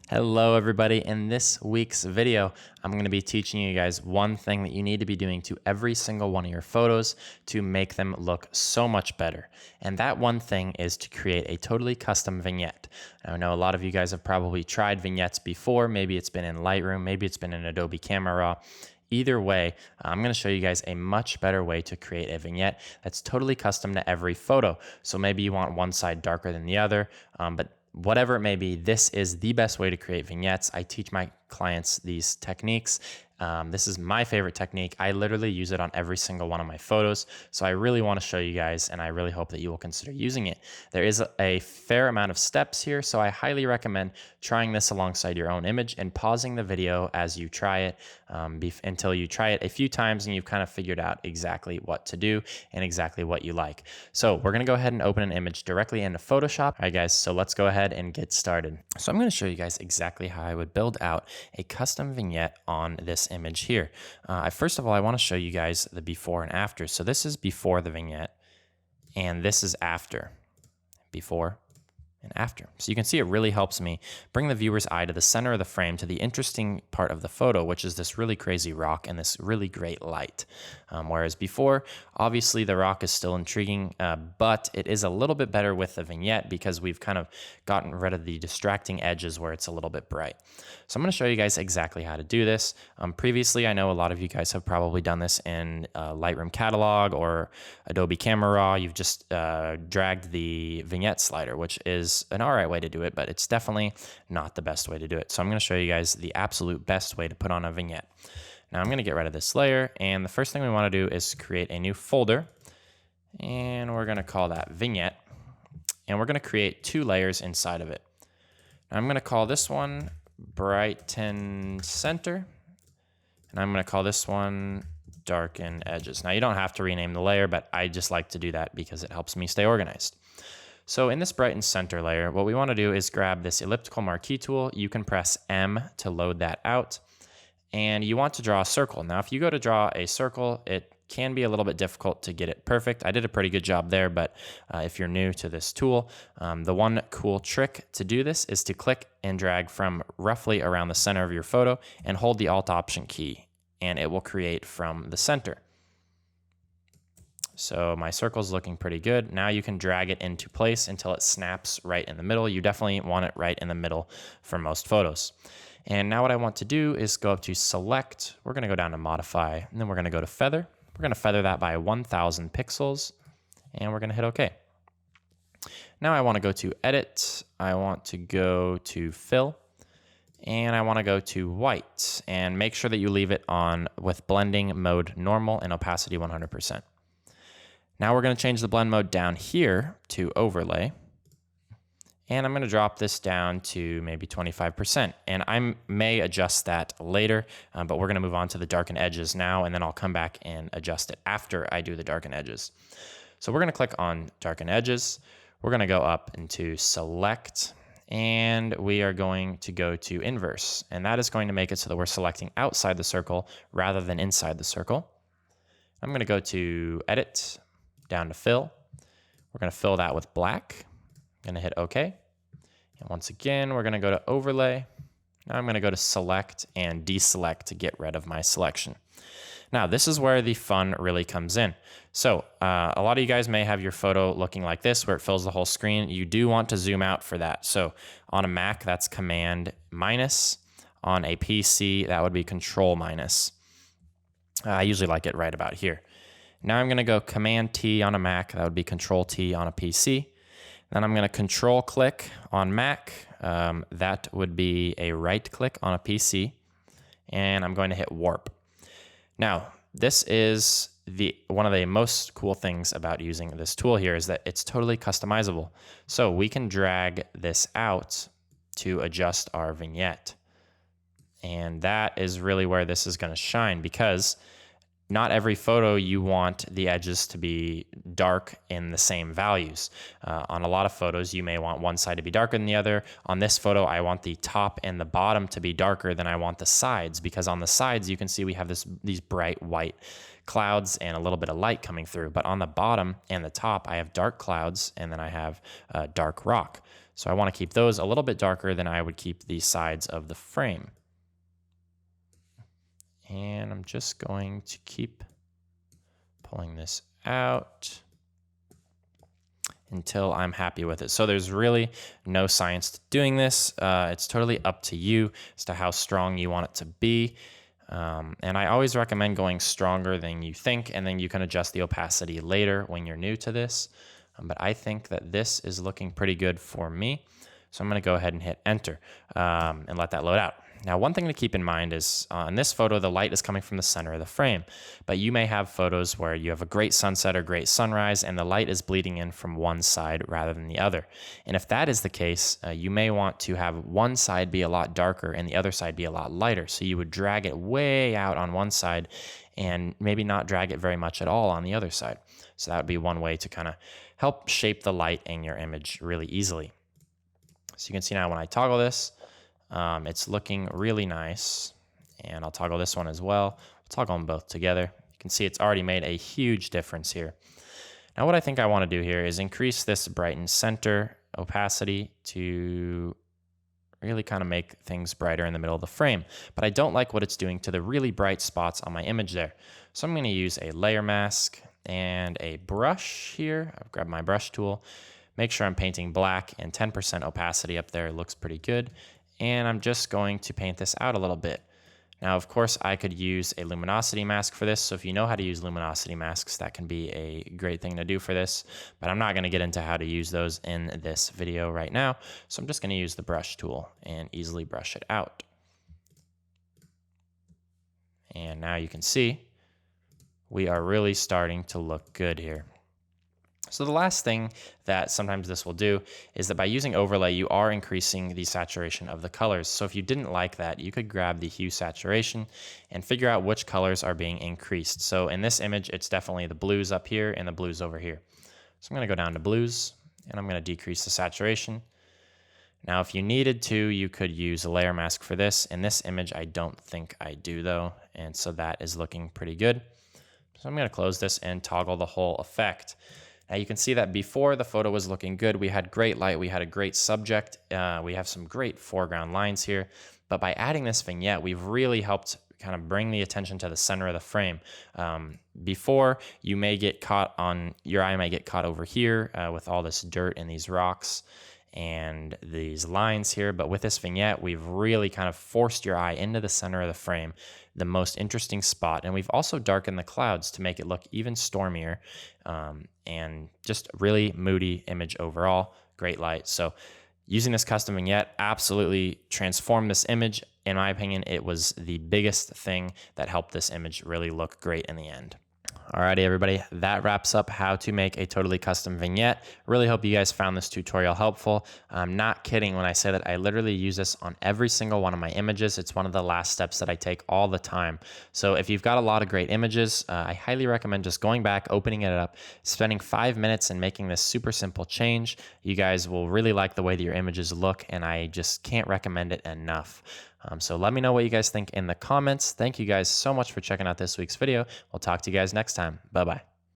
Hello everybody. In this week's video, I'm going to be teaching you guys one thing that you need to be doing to every single one of your photos to make them look so much better. And that one thing is to create a totally custom vignette. Now, I know a lot of you guys have probably tried vignettes before. Maybe it's been in Lightroom, maybe it's been in Adobe Camera Raw. Either way, I'm going to show you guys a much better way to create a vignette that's totally custom to every photo. So maybe you want one side darker than the other, but whatever it may be, this is the best way to create vignettes. I teach my clients these techniques. This is my favorite technique. I literally use it on every single one of my photos. So I really want to show you guys, and I really hope that you will consider using it. There is a fair amount of steps here, so I highly recommend trying this alongside your own image and pausing the video as you try it until you try it a few times and you've kind of figured out exactly what to do and exactly what you like. So we're going to go ahead and open an image directly into Photoshop. All right, guys, so let's go ahead and get started. So I'm going to show you guys exactly how I would build out a custom vignette on this image here. First of all, I want to show you guys the before and after. So this is before the vignette and this is after. Before and after. So you can see it really helps me bring the viewer's eye to the center of the frame, to the interesting part of the photo, which is this really crazy rock and this really great light. Whereas before, obviously the rock is still intriguing, but it is a little bit better with the vignette because we've kind of gotten rid of the distracting edges where it's a little bit bright. So I'm going to show you guys exactly how to do this. Previously, I know a lot of you guys have probably done this in Lightroom Catalog or Adobe Camera Raw. You've just dragged the vignette slider, which is an all right way to do it, but it's definitely not the best way to do it. So I'm going to show you guys the absolute best way to put on a vignette. Now I'm going to get rid of this layer, and the first thing we want to do is create a new folder, and we're going to call that vignette, and we're going to create two layers inside of it. Now I'm going to call this one brighten center, and I'm going to call this one darken edges. Now you don't have to rename the layer, but I just like to do that because it helps me stay organized. So in this brighten center layer, what we want to do is grab this elliptical marquee tool. You can press M to load that out, and you want to draw a circle. Now if you go to draw a circle, it can be a little bit difficult to get it perfect. I did a pretty good job there, but if you're new to this tool, the one cool trick to do this is to click and drag from roughly around the center of your photo and hold the Alt Option key, and it will create from the center. So my circle's looking pretty good. Now you can drag it into place until it snaps right in the middle. You definitely want it right in the middle for most photos. And now what I want to do is go up to select. We're going to go down to modify, and then we're going to go to feather. We're going to feather that by 1000 pixels, and we're going to hit OK. Now I want to go to edit. I want to go to fill, and I want to go to white, and make sure that you leave it on with blending mode normal and opacity 100%. Now we're going to change the blend mode down here to overlay, and I'm going to drop this down to maybe 25%, and I may adjust that later, but we're going to move on to the darken edges now, and then I'll come back and adjust it after I do the darken edges. So we're going to click on darken edges. We're going to go up into select, and we are going to go to inverse, and that is going to make it so that we're selecting outside the circle rather than inside the circle. I'm going to go to edit, down to fill. We're going to fill that with black. I'm going to hit OK. And once again, we're going to go to overlay. Now I'm going to go to select and deselect to get rid of my selection. Now this is where the fun really comes in. So a lot of you guys may have your photo looking like this where it fills the whole screen. You do want to zoom out for that. So on a Mac, that's Command minus. On a PC, that would be Control minus. I usually like it right about here. Now I'm going to go Command T on a Mac. That would be Control T on a PC. Then I'm going to Control click on Mac. That would be a right click on a PC. And I'm going to hit warp. Now, this is one of the most cool things about using this tool here is that it's totally customizable. So we can drag this out to adjust our vignette. And that is really where this is going to shine, because not every photo you want the edges to be dark in the same values. On a lot of photos, you may want one side to be darker than the other. On this photo, I want the top and the bottom to be darker than I want the sides, because on the sides, you can see we have these bright white clouds and a little bit of light coming through. But on the bottom and the top, I have dark clouds, and then I have dark rock. So I want to keep those a little bit darker than I would keep the sides of the frame. And I'm just going to keep pulling this out until I'm happy with it. So there's really no science to doing this. It's totally up to you as to how strong you want it to be. And I always recommend going stronger than you think, and then you can adjust the opacity later when you're new to this. But I think that this is looking pretty good for me. So I'm going to go ahead and hit enter and let that load out. Now, one thing to keep in mind is in this photo, the light is coming from the center of the frame, but you may have photos where you have a great sunset or great sunrise and the light is bleeding in from one side rather than the other. And if that is the case, you may want to have one side be a lot darker and the other side be a lot lighter. So you would drag it way out on one side and maybe not drag it very much at all on the other side. So that would be one way to kind of help shape the light in your image really easily. So you can see now when I toggle this, it's looking really nice. And I'll toggle this one as well. I'll toggle them both together. You can see it's already made a huge difference here. Now what I think I want to do here is increase this brighten center opacity to really kind of make things brighter in the middle of the frame. But I don't like what it's doing to the really bright spots on my image there. So I'm going to use a layer mask and a brush here. I've grabbed my brush tool. Make sure I'm painting black and 10% opacity up there. It looks pretty good. And I'm just going to paint this out a little bit. Now, of course, I could use a luminosity mask for this. So if you know how to use luminosity masks, that can be a great thing to do for this. But I'm not going to get into how to use those in this video right now. So I'm just going to use the brush tool and easily brush it out. And now you can see we are really starting to look good here. So the last thing that sometimes this will do is that by using overlay, you are increasing the saturation of the colors. So if you didn't like that, you could grab the hue saturation and figure out which colors are being increased. So in this image, it's definitely the blues up here and the blues over here. So I'm going to go down to blues and I'm going to decrease the saturation. Now, if you needed to, you could use a layer mask for this. In this image, I don't think I do though. And so that is looking pretty good. So I'm going to close this and toggle the whole effect. Now you can see that before the photo was looking good, we had great light, we had a great subject, we have some great foreground lines here, but by adding this vignette, we've really helped kind of bring the attention to the center of the frame. Before, you may get caught on, your eye might get caught over here with all this dirt and these rocks and these lines here, but with this vignette, we've really kind of forced your eye into the center of the frame, the most interesting spot. And we've also darkened the clouds to make it look even stormier and just a really moody image overall, great light. So using this custom vignette absolutely transformed this image. In my opinion, it was the biggest thing that helped this image really look great in the end. Alrighty, everybody, that wraps up how to make a totally custom vignette. Really hope you guys found this tutorial helpful. I'm not kidding when I say that I literally use this on every single one of my images. It's one of the last steps that I take all the time. So if you've got a lot of great images, I highly recommend just going back, opening it up, spending 5 minutes and making this super simple change. You guys will really like the way that your images look, and I just can't recommend it enough. So let me know what you guys think in the comments. Thank you guys so much for checking out this week's video. We'll talk to you guys next time. Bye-bye.